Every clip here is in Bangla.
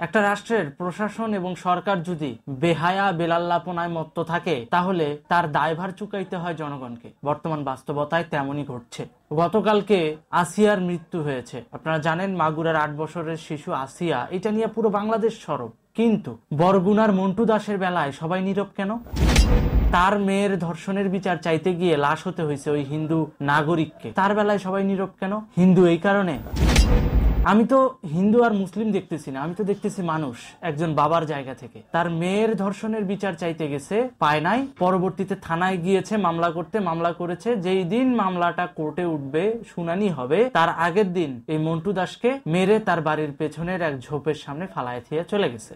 একটা রাষ্ট্রের প্রশাসন এবং সরকার যদি বেহায়া বেলাল্লাপনায় মত্ত থাকে তাহলে তার দায়ভার চুকাইতে হয় জনগণকে। বর্তমান বাস্তবতায় তেমনই ঘটছে। গতকালকে আসিয়ার মৃত্যু হয়েছে। আপনারা জানেন মাগুরার 8 বছরের শিশু আসিয়া, এটা নিয়ে পুরো বাংলাদেশ সরব। কিন্তু বরগুনার মন্টু দাসের বেলায় সবাই নীরব কেন? তার মেয়ের ধর্ষণের বিচার চাইতে গিয়ে লাশ হতে হয়েছে ওই হিন্দু নাগরিককে, তার বেলায় সবাই নীরব কেন? হিন্দু এই কারণে? আমি তো হিন্দু আর মুসলিম দেখতেছি না, আমি তো দেখতেছি মানুষ। একজন বাবার জায়গা থেকে তার মেয়ের ধর্ষণের বিচার চাইতে গেছে, পায় নাই, পরবর্তীতে থানায় গিয়েছে মামলা করতে, মামলা করেছে। যেই দিন মামলাটা কোর্টে উঠবে, শুনানি হবে, তার আগের দিন এই মন্টু দাসকে মেরে তার বাড়ির পেছনের এক ঝোপের সামনে ফালায় দিয়ে চলে গেছে।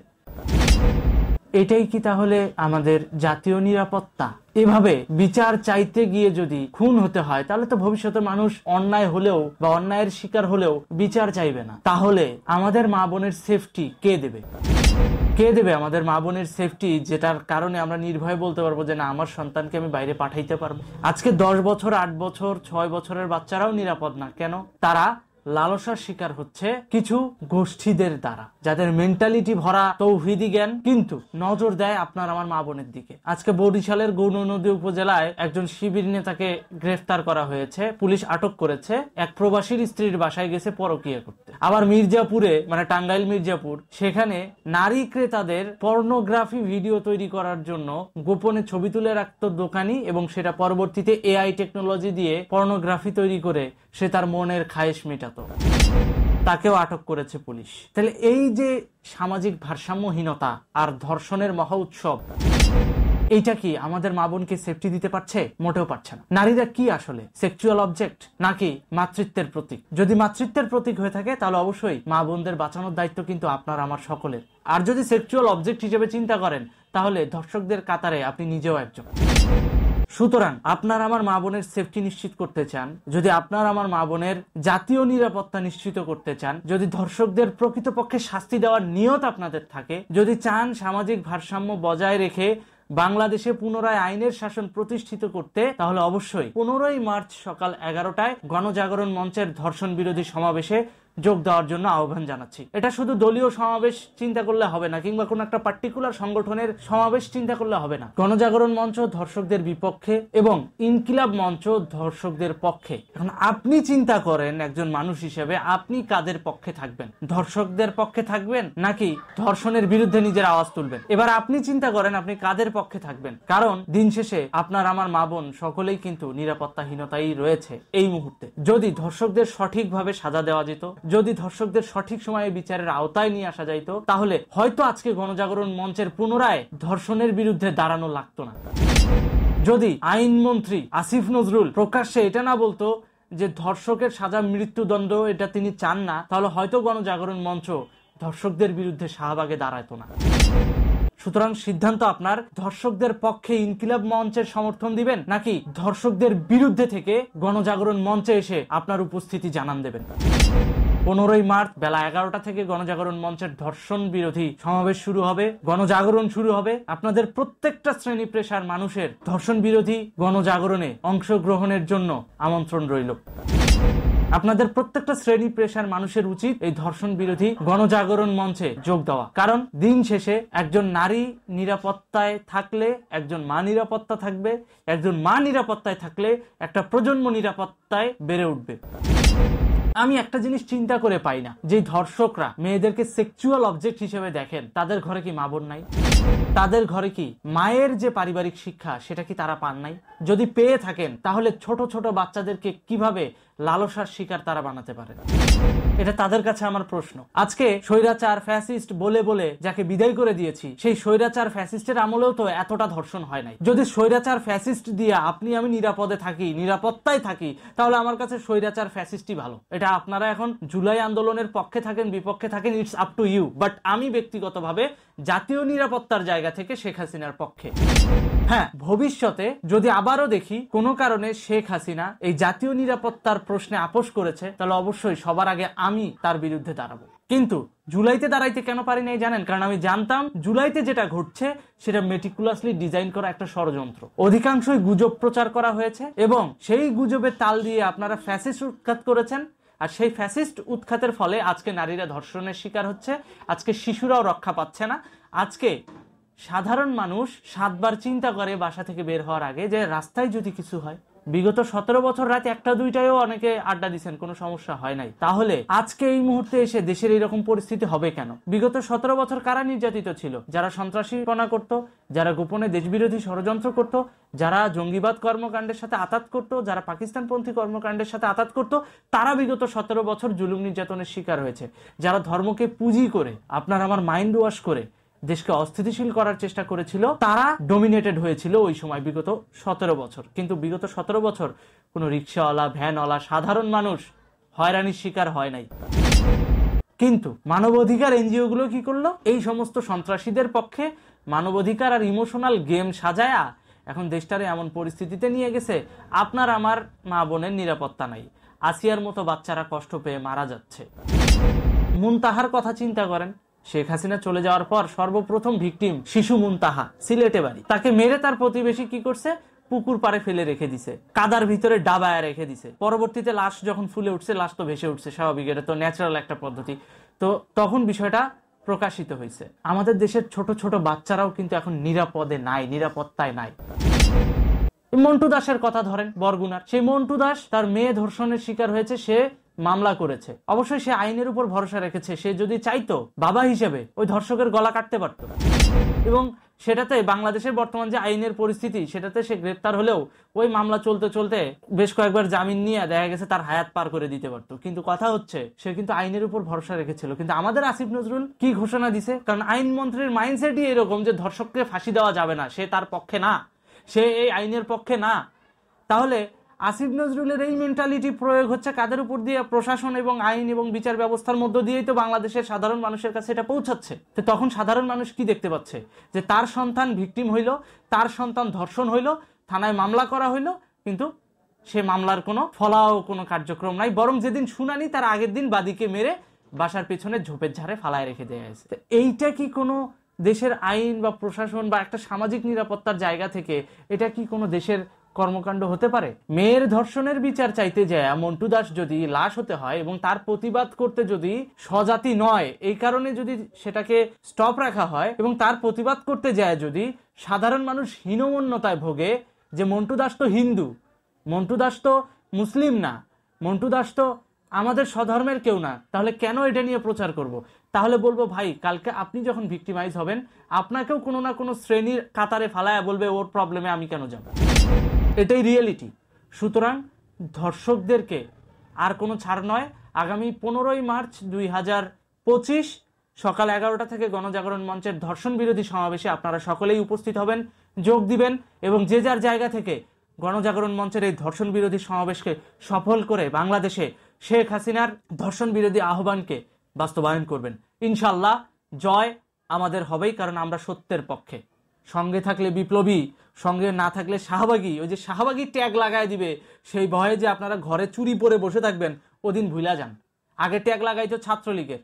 এটাই কি তাহলে আমাদের জাতীয় নিরাপত্তা? এভাবে বিচার চাইতে গিয়ে যদি খুন হতে হয় তাহলে তো ভবিষ্যতে মানুষ অন্যায় হলেও বা অন্যায়ের শিকার হলেও বিচার চাইবে না। তাহলে আমাদের মা বোনের সেফটি কে দেবে? কে দেবে আমাদের মা বোনের সেফটি, যেটার কারণে আমরা নির্ভয়ে বলতে পারবো যে না, আমার সন্তানকে আমি বাইরে পাঠাইতে পারবো? আজকে 10 বছর, 8 বছর, 6 বছরের বাচ্চারাও নিরাপদ না। কেন? তারা লালসার শিকার হচ্ছে কিছু গোষ্ঠীদের দ্বারা, যাদের মেন্টালিটি ভরা তৌহিদি জ্ঞান কিন্তু নজর দেয় আপনার আমার মা বোনের দিকে। আজকে বরিশালের গৌরনদী উপজেলায় একজন শিবির নেতাকে গ্রেফতার করা হয়েছে, পুলিশ আটক করেছে। এক প্রবাসীর স্ত্রীর বাসায় গেছে পরকীয়া করতে। আবার মির্জাপুরে, মানে টাঙ্গাইল মির্জাপুর, সেখানে নারী ক্রেতাদের পর্নোগ্রাফি ভিডিও তৈরি করার জন্য গোপনে ছবি তুলে রাখত দোকানি, এবং সেটা পরবর্তীতে এআই টেকনোলজি দিয়ে পর্নোগ্রাফি তৈরি করে সে তার মনের খায়েশ মেটাত। তাকেও আটক করেছে পুলিশ। তাহলে এই যে সামাজিক ভারসাম্যহীনতা আর ধর্ষণের মহা উৎসব, এইটা কি আমাদের মা বোনকে সেফটি দিতে পারছে? মোটেও পারছে না। নারীরা কি আসলে সেক্সুয়াল অবজেক্ট নাকি মাতৃত্বের প্রতীক? যদি মাতৃত্বের প্রতীক হয়ে থাকে তাহলে অবশ্যই মা বোনদের বাঁচানোর দায়িত্ব কিন্তু আপনার আমার সকলের। আর যদি সেক্সুয়াল অবজেক্ট হিসেবে চিন্তা করেন তাহলে ধর্ষকদের কাতারে আপনি নিজেও একজন। সুতরাং আপনার আমার মা বোনের সেফটি নিশ্চিত করতে চান, যদি আপনার আমার মা বোনের জাতীয় নিরাপত্তা নিশ্চিত করতে চান, যদি ধর্ষকদের প্রকৃতপক্ষে শাস্তি দেওয়ার নিয়ত আপনাদের থাকে, যদি চান সামাজিক ভারসাম্য বজায় রেখে বাংলাদেশে পুনরায় আইনের শাসন প্রতিষ্ঠিত করতে, তাহলে অবশ্যই 15ই মার্চ সকাল 11টায় গণজাগরণ মঞ্চের ধর্ষণ বিরোধী সমাবেশে যোগ দেওয়ার জন্য আহ্বান জানাচ্ছি। এটা শুধু দলীয় সমাবেশ চিন্তা করলে হবে না, কিংবা কোন একটা পার্টিকুলার সংগঠনের সমাবেশ চিন্তা করলে হবে না। গণজাগরণ মঞ্চ ধর্ষকদের বিপক্ষে এবং ইনকিলাব মঞ্চ ধর্ষকদের পক্ষে। এখন আপনি চিন্তা করেন একজন মানুষ হিসেবে, আপনি কাদের পক্ষে থাকবেন? ধর্ষকদের পক্ষে থাকবেন নাকি ধর্ষণের বিরুদ্ধে নিজের আওয়াজ তুলবেন? এবার আপনি চিন্তা করেন আপনি কাদের পক্ষে থাকবেন। কারণ দিন শেষে আপনার আমার মা বোন সকলেই কিন্তু নিরাপত্তাহীনতাই রয়েছে এই মুহূর্তে। যদি ধর্ষকদের সঠিকভাবে সাজা দেওয়া যেত, যদি ধর্ষকদের সঠিক সময়ে বিচারের আওতায় নিয়ে আসা যাইতো, তাহলে হয়তো আজকে গণজাগরণ মঞ্চের পুনরায় ধর্ষণের বিরুদ্ধে দাঁড়ানো লাগতো না। যদি আইনমন্ত্রী আসিফ নজরুল প্রকাশ্যে এটা না বলতো যে ধর্ষকের সাজা মৃত্যুদণ্ড, এটা তিনি চান না, তাহলে হয়তো গণজাগরণ মঞ্চ ধর্ষকদের বিরুদ্ধে শাহবাগে দাঁড়াতো না। সুতরাং সিদ্ধান্ত আপনার। ধর্ষকদের পক্ষে ইনকিলাব মঞ্চের সমর্থন দিবেন নাকি ধর্ষকদের বিরুদ্ধে থেকে গণজাগরণ মঞ্চে এসে আপনার উপস্থিতি জানান দেবেন। 15ই মার্চ বেলা 11টা থেকে গণজাগরণ মঞ্চের ধর্ষণ বিরোধী সমাবেশ শুরু হবে, গণজাগরণ শুরু হবে। আপনাদের প্রত্যেকটা শ্রেণী পেশার মানুষের ধর্ষণ বিরোধী গণজাগরণে অংশগ্রহণের জন্য আমন্ত্রণ রইল। আপনাদের প্রত্যেকটা শ্রেণী পেশার মানুষের উচিত এই ধর্ষণ বিরোধী গণজাগরণ মঞ্চে যোগ দেওয়া। কারণ দিন শেষে একজন নারী নিরাপত্তায় থাকলে একজন মা নিরাপত্তা থাকবে, একজন মা নিরাপত্তায় থাকলে একটা প্রজন্ম নিরাপত্তায় বেড়ে উঠবে। আমি একটা জিনিস চিন্তা করে পাই না, যে ধর্ষকরা মেয়েদেরকে সেক্সুয়াল অবজেক্ট হিসেবে দেখেন, তাদের ঘরে কি মা বোন নাই? তাদের ঘরে কি মায়ের যে পারিবারিক শিক্ষা সেটা কি তারা পান নাই? যদি পেয়ে থাকেন তাহলে ছোট ছোট বাচ্চাদেরকে কিভাবে লালসার শিকার তারা বানাতে পারে? এটা তাদের কাছে আমার প্রশ্ন। আজকে স্বৈরাচার ফ্যাসিস্ট বলে বলে যাকে বিদায় করে দিয়েছি, সেই স্বৈরাচার ফ্যাসিস্টের আমলেও তো এতটা ধর্ষণ হয় নাই। যদি স্বৈরাচার ফ্যাসিস্ট দিয়ে আপনি আমি নিরাপদে থাকি, নিরাপত্তায় থাকি, তাহলে আমার কাছে স্বৈরাচার ফ্যাসিস্টই ভালো। এটা আপনারা এখন জুলাই আন্দোলনের পক্ষে থাকেন বিপক্ষে থাকেন, it's up to you. But আমি ব্যক্তিগতভাবে জাতীয় নিরাপত্তার জায়গা থেকে শেখ হাসিনার পক্ষে। হ্যাঁ, ভবিষ্যতে যদি আবারও দেখি কোনো কারণে শেখ হাসিনা এই জাতীয় নিরাপত্তার প্রশ্নে আপোষ করেছে, তাহলে অবশ্যই সবার আগে আমি তার বিরুদ্ধে দাঁড়াবো। কিন্তু জুলাইতে দাঁড়াইতে কেন পারি নাই জানেন? কারণ আমি জানতাম জুলাইতে যেটা ঘটছে সেটা মেটিকুলাসলি ডিজাইন করা একটা ষড়যন্ত্র। অধিকাংশই গুজব প্রচার করা হয়েছে এবং সেই গুজবের তাল দিয়ে আপনারা ফ্যাসিস্ট উৎখাত করেছেন, আর সেই ফ্যাসিস্ট উৎখাতের ফলে আজকে নারীরা ধর্ষণের শিকার হচ্ছে, আজকে শিশুরাও রক্ষা পাচ্ছে না। আজকে সাধারণ মানুষ 7 বার চিন্তা করে বাসা থেকে বের হওয়ার আগে যে রাস্তায় যদি কিছু হয়। বিগত 17 বছর রাত 1টা-2টায়ও অনেকে আড্ডা দিচ্ছেন, কোনো সমস্যা হয় নাই। তাহলে আজকে এই মুহূর্তে এসে দেশের এইরকম পরিস্থিতি হবে কেন? বিগত 17 বছর কারা নির্যাতিত ছিল? যারা সন্ত্রাসীপনা করত, যারা গোপনে দেশবিরোধী ষড়যন্ত্র করত, যারা জঙ্গিবাদ কর্মকাণ্ডের সাথে আতাত করত, যারা পাকিস্তানপন্থী কর্মকাণ্ডের সাথে আতাত করত, তারা বিগত 17 বছর জুলুম নির্যাতনের শিকার হয়েছে। যারা ধর্মকে পুঁজি করে, আপনার আমার মাইন্ড ওয়াশ করে দেশকে অস্থিতিশীল করার চেষ্টা করেছিল, তারা ডমিনেটেড হয়েছিল ওই সময় বিগত 17 বছর। কিন্তু বিগত 17 বছর কোনো রিক্সাওয়ালা, ভ্যানওয়ালা, সাধারণ মানুষ হয়রানির শিকার হয় নাই। কিন্তু মানবাধিকার এনজিও গুলো কি করলো? এই সমস্ত সন্ত্রাসীদের পক্ষে মানবাধিকার আর ইমোশনাল গেম সাজায়া এখন দেশটারে এমন পরিস্থিতিতে নিয়ে গেছে, আপনার আমার মা বোনের নিরাপত্তা নাই। আসিয়ার মতো বাচ্চারা কষ্ট পেয়ে মারা যাচ্ছে। মুনতাহার কথা চিন্তা করেন। শেখ হাসিনা চলে যাওয়ার পর সর্বপ্রথম ভিকটিম শিশু মুনতাহা, সিলেটে বাড়ি। তাকে মেরে তার প্রতিবেশী কি করছে? পুকুর পাড়ে ফেলে রেখে দিছে, কাদার ভিতরে ডাবায় রেখে দিছে। পরবর্তীতে লাশ যখন ফুলে উঠছে, লাশ তো ভেসে উঠছে, স্বাভাবিক, এটা তো ন্যাচারাল একটা পদ্ধতি। তো তখন বিষয়টা প্রকাশিত হয়েছে। আমাদের দেশের ছোট ছোট বাচ্চারাও কিন্তু এখন নিরাপদে নাই, নিরাপত্তায় নাই। মন্টু দাসের কথা ধরেন, বরগুনার সেই মন্টু দাস, তার মেয়ে ধর্ষণের শিকার হয়েছে, সে মামলা করেছে। অবশ্যই সে আইনের উপর ভরসা রেখেছে। সে যদি চাইতো বাবা হিসেবে ওই ধর্ষকের গলা কাটতে পারত, এবং সেটাতে বাংলাদেশের বর্তমান যে আইনের পরিস্থিতি, সেটাতে সে গ্রেপ্তার হলেও ওই মামলা চলতে চলতে বেশ কয়েকবার জামিন নিয়ে দেখা গেছে তার হায়াত পার করে দিতে পারতো। কিন্তু কথা হচ্ছে, সে কিন্তু আইনের উপর ভরসা রেখেছিল। কিন্তু আমাদের আসিফ নজরুল কি ঘোষণা দিছে? কারণ আইনমন্ত্রীর মাইন্ডসেটই এরকম যে ধর্ষককে ফাঁসি দেওয়া যাবে না, সে তার পক্ষে না, সে এই আইনের পক্ষে না। তাহলে আসিফ নজরুলের এই মেন্টালিটি প্রয়োগ হচ্ছে কাদের উপর দিয়ে? প্রশাসন এবং আইন এবং বিচার ব্যবস্থার মধ্য দিয়েই তো বাংলাদেশের সাধারণ মানুষের কাছে এটা পৌঁছাচ্ছে। তো তখন সাধারণ মানুষ কি দেখতে পাচ্ছে? যে তার সন্তান ভিকটিম হইল, তার সন্তান ধর্ষণ হইল, থানায় মামলা করা হইল, কিন্তু সে মামলার কোনো ফলাও কোনো কার্যক্রম নাই। বরং যেদিন শুনানি, তার আগের দিন বাদীকে মেরে বাসার পেছনে ঝোপের ঝাড়ে ফালায় রেখে দেওয়া হয়েছে। এইটা কি কোনো দেশের আইন বা প্রশাসন বা একটা সামাজিক নিরাপত্তার জায়গা থেকে এটা কি কোনো দেশের কর্মকাণ্ড হতে পারে? মেয়ের ধর্ষণের বিচার চাইতে যায় মন্টু দাস যদি লাশ হতে হয় এবং তার প্রতিবাদ করতে যদি স্বজাতি নয় এই কারণে যদি সেটাকে স্টপ রাখা হয়, এবং তার প্রতিবাদ করতে যায় যদি সাধারণ মানুষ হীনমন্যতায় ভোগে যে মন্টু দাস তো হিন্দু, মন্টু দাস তো মুসলিম না, মন্টু দাস তো আমাদের স্বধর্মের কেউ না, তাহলে কেন এটা নিয়ে প্রচার করব? তাহলে বলবো, ভাই, কালকে আপনি যখন ভিক্টিমাইজ হবেন, আপনাকেও কোনো না কোনো শ্রেণীর কাতারে ফালায়া বলবে ওর প্রবলেমে আমি কেন যাব। এটাই রিয়েলিটি। সুতরাং ধর্ষকদেরকে আর কোনো ছাড় নয়। আগামী 15ই মার্চ 2025 সকাল 11টা থেকে গণজাগরণ মঞ্চের ধর্ষণ বিরোধী সমাবেশে আপনারা সকলেই উপস্থিত হবেন, যোগ দিবেন, এবং যে যার জায়গা থেকে গণজাগরণ মঞ্চের এই ধর্ষণ বিরোধী সমাবেশকে সফল করে বাংলাদেশে শেখ হাসিনার ধর্ষণ বিরোধী আহ্বানকে বাস্তবায়ন করবেন। ইনশাল্লাহ জয় আমাদের হবেই, কারণ আমরা সত্যের পক্ষে। সঙ্গে থাকলে বিপ্লবী, সঙ্গে না থাকলে শাহবাগী। ওই যে শাহবাগী ট্যাগ লাগায় দিবে, সেই ভয়ে যে আপনারা ঘরে চুরি পরে বসে থাকবেন, ওদিন ভুলা যান। আগে ট্যাগ লাগাইতো ছাত্রলীগের,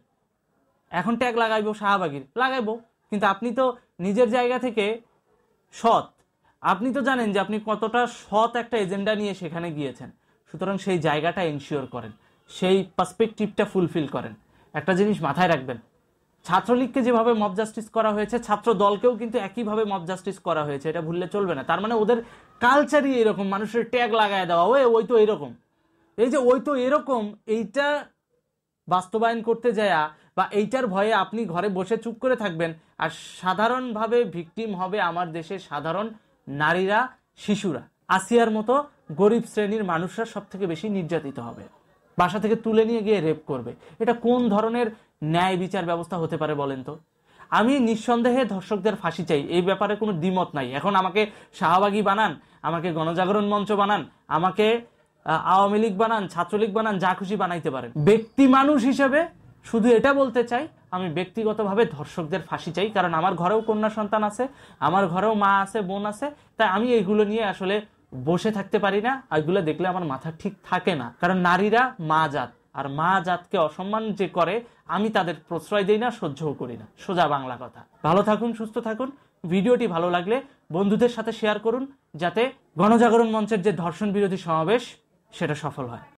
এখন ট্যাগ লাগাইবো শাহবাগীর, লাগাইবো। কিন্তু আপনি তো নিজের জায়গা থেকে সৎ, আপনি তো জানেন যে আপনি কতটা সৎ একটা এজেন্ডা নিয়ে সেখানে গিয়েছেন। সুতরাং সেই জায়গাটা এনশিওর করেন, সেই পার্সপেক্টিভটা ফুলফিল করেন। একটা জিনিস মাথায় রাখবেন, ছাত্রলীগকে যেভাবে মব জাস্টিস করা হয়েছে, ছাত্র দলকেও কিন্তু একইভাবে মব জাস্টিস করা হয়েছে, এটা ভুললে চলবে না। তার মানে ওদের কালচারই এরকম, মানুষের ট্যাগ লাগায় দেওয়া, ওই তো এরকম। এই যে ওই তো এরকম, এইটা বাস্তবায়ন করতে যায় বা এইটার ভয়ে আপনি ঘরে বসে চুপ করে থাকবেন, আর সাধারণভাবে ভিকটিম হবে আমার দেশের সাধারণ নারীরা, শিশুরা। আসিয়ার মতো গরিব শ্রেণীর মানুষরা সব থেকে বেশি নির্যাতিত হবে, বাসা থেকে তুলে নিয়ে গিয়ে রেপ করবে। এটা কোন ধরনের ন্যায় বিচার ব্যবস্থা হতে পারে বলেন তো? আমি নিঃসন্দেহে ধর্ষকদের ফাঁসি চাই, এই ব্যাপারে কোনো দ্বিমত নাই। এখন আমাকে শাহবাগী বানান, আমাকে গণজাগরণ মঞ্চ বানান, আমাকে আওয়ামী লীগ বানান, ছাত্রলীগ বানান, যা খুশি বানাইতে পারেন। ব্যক্তি মানুষ হিসেবে শুধু এটা বলতে চাই, আমি ব্যক্তিগতভাবে ধর্ষকদের ফাঁসি চাই। কারণ আমার ঘরেও কন্যা সন্তান আছে, আমার ঘরেও মা আছে, বোন আছে। তাই আমি এইগুলো নিয়ে আসলে বসে থাকতে পারি না, এগুলো দেখলে আমার মাথা ঠিক থাকে না। কারণ নারীরা মা জাত, আর মা জাতকে অসম্মান যে করে আমি তাদের প্রশ্রয় দেই না, সহ্যও করি না। সোজা বাংলা কথা। ভালো থাকুন, সুস্থ থাকুন। ভিডিওটি ভালো লাগলে বন্ধুদের সাথে শেয়ার করুন, যাতে গণজাগরণ মঞ্চের যে ধর্ষণ বিরোধী সমাবেশ সেটা সফল হয়।